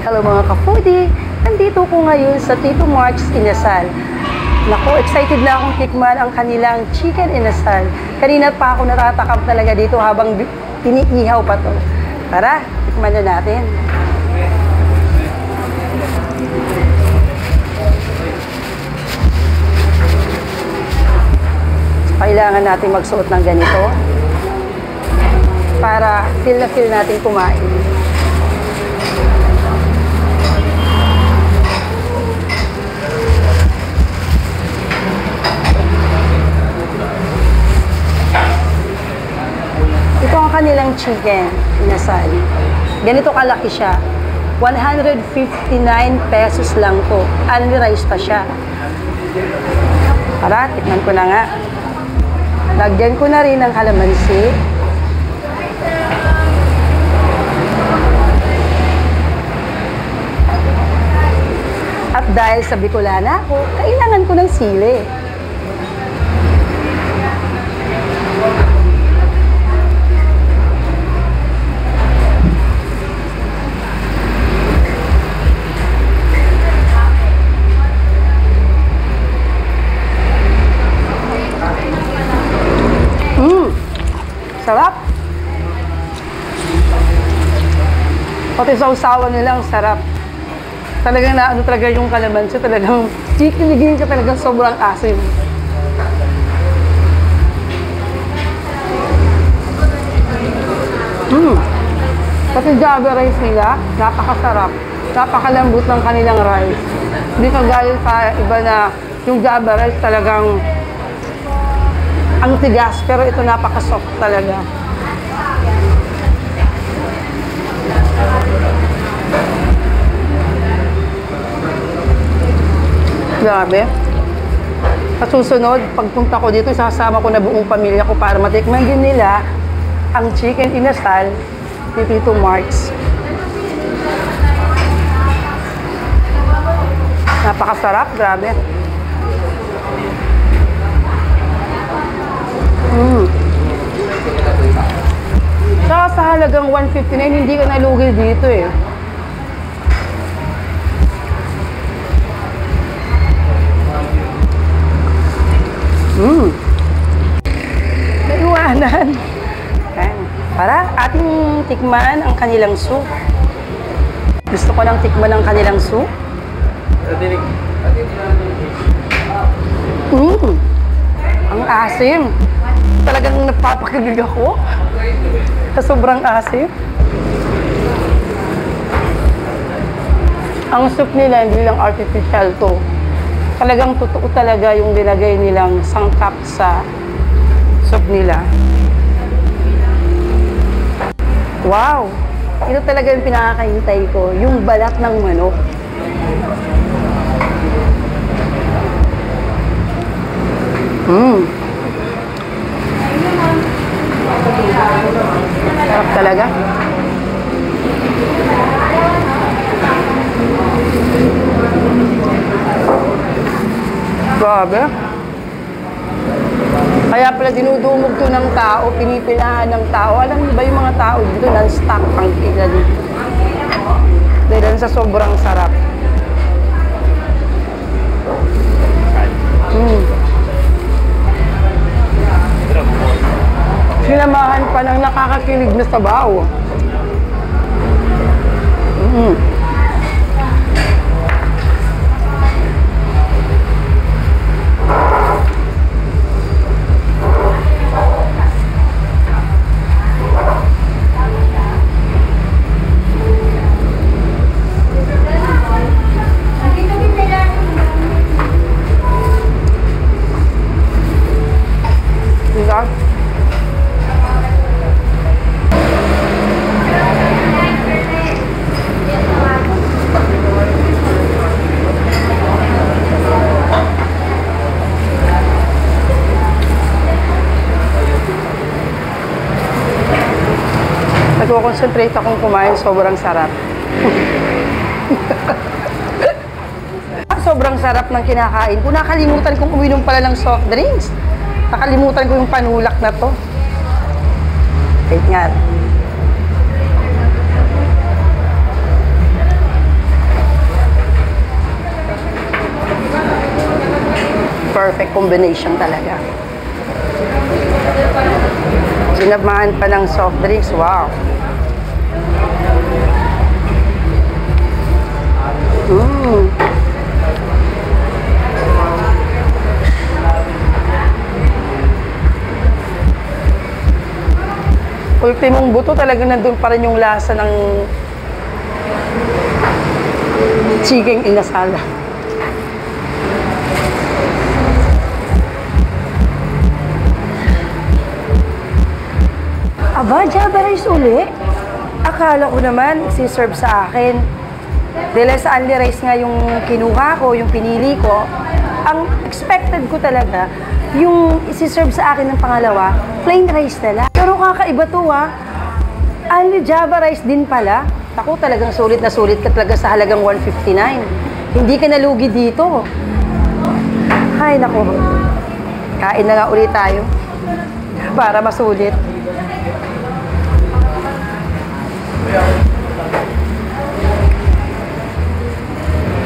Hello mga ka-foodie! Nandito ko ngayon sa Tito Mark's Inasal. Naku, excited na akong tikman ang kanilang chicken inasal. Kanina pa ako natatakam talaga dito habang iniihaw pa to. Tara, tikman na natin. Kailangan natin magsuot ng ganito para feel na feel natin kumain. Ito ang kanilang chicken inasal. Ganito kalaki siya. 159 pesos lang to. Only rice pa siya. Tara, tikman ko na nga. Lagyan ko na rin ng kalamansi. At dahil sa Bicolana ako, kailangan ko ng sili. Sarap. Pati sausawan nila, ang sarap. Talagang naano talaga yung kalamansi, talagang kikiligin ka talagang sobrang asim. Pati java rice nila, napakasarap. Napakalambot ng kanilang rice. Hindi kagaya sa iba na yung java rice talagang ang tigas, pero ito napaka-soft talaga. Grabe. Sa susunod, pagpunta ko dito, sasama ko na buong pamilya ko para matikman din nila ang chicken inasal ni Tito Mark's. Napakasarap, grabe. Saka sa halagang 159, hindi ka nalugi dito eh. Naiwanan. Para ating tikman ang kanilang soup. Gusto ko lang tikman ang kanilang soup. Ang asim. Talagang napapakagig ako sa sobrang asim. Ang soup nila hindi lang artificial to. Talagang totoo talaga yung linagay nilang sangkap sa soup nila. Wow! Ito talaga yung pinakakahintay ko, yung balat ng manok. Sarap talaga. Grabe. Kaya pala dinudumog to ng tao, pinipilahan ng tao. Alam niyo ba yung mga tao dito, non-stop ang pila dito. Dahil sa sobrang sarap. Sinamahan pa ng nakakakilig na sabaw. Nagko-concentrate akong kumain, sobrang sarap. Sobrang sarap ng kinakain ko. Nakalimutan kong uminom pala ng soft drinks. Nakalimutan ko yung panulak na to. Wait nga. combination talaga. Sinamahan pa ng soft drinks. Wow! Ultimong buto talaga nandun pa rin yung lasa ng chicken inasal. Aba, Java rice uli? Akala ko naman si-serve sa akin. Dahil sa only rice nga yung kinuha ko, yung pinili ko, ang expected ko talaga, yung isi-serve sa akin ng pangalawa, plain rice na lang. Pero kakaiba to only Java rice din pala. Ako talagang sulit na sulit ka talaga sa halagang 159. Hindi ka nalugi dito. Ay, nako. Kain na nga ulit tayo. Para masulit.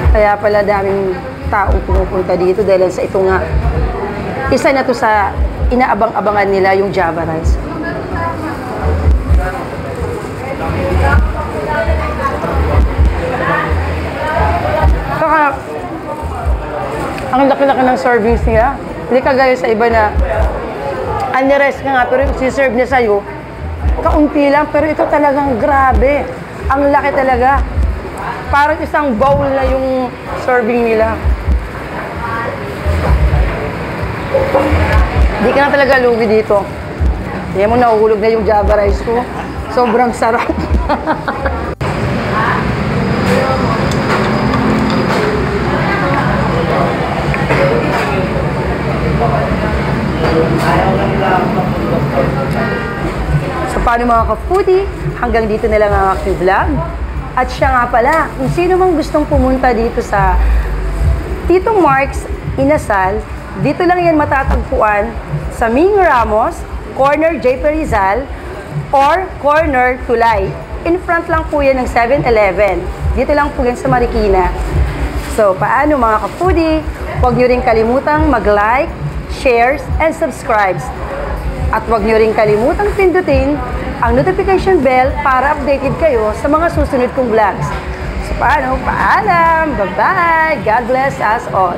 Kaya pala daming taong pumupunta dito dahil sa ito nga. Isa na to sa inaabang-abangan nila yung Java rice. Saka, ang laki-laki ng servings niya. Hindi kagaya sa iba na unli-rice ka nga, pero yung si-serve niya sa'yo, kaunti lang, pero ito talagang grabe. Ang laki talaga. Parang isang bowl na yung serving nila. Hindi ka na talaga lugi dito. Hindi mo nahuhulog na yung Java rice ko. Sobrang sarap. So paano mga ka-foodie? Hanggang dito na lang ang aking vlog. At siya nga pala, kung sino mang gustong pumunta dito sa Tito Mark's Inasal, dito lang yan matatagpuan sa Ming Ramos, corner JP Rizal, or corner Tulay. In front lang po yan ng 7-Eleven. Dito lang po yan sa Marikina. So, paano mga ka-foodie? Huwag nyo rin kalimutang mag-like, shares, and subscribe. At huwag nyo rin kalimutang pindutin ang notification bell para updated kayo sa mga susunod kong vlogs. So, paano? Paalam! Bye-bye! God bless us all!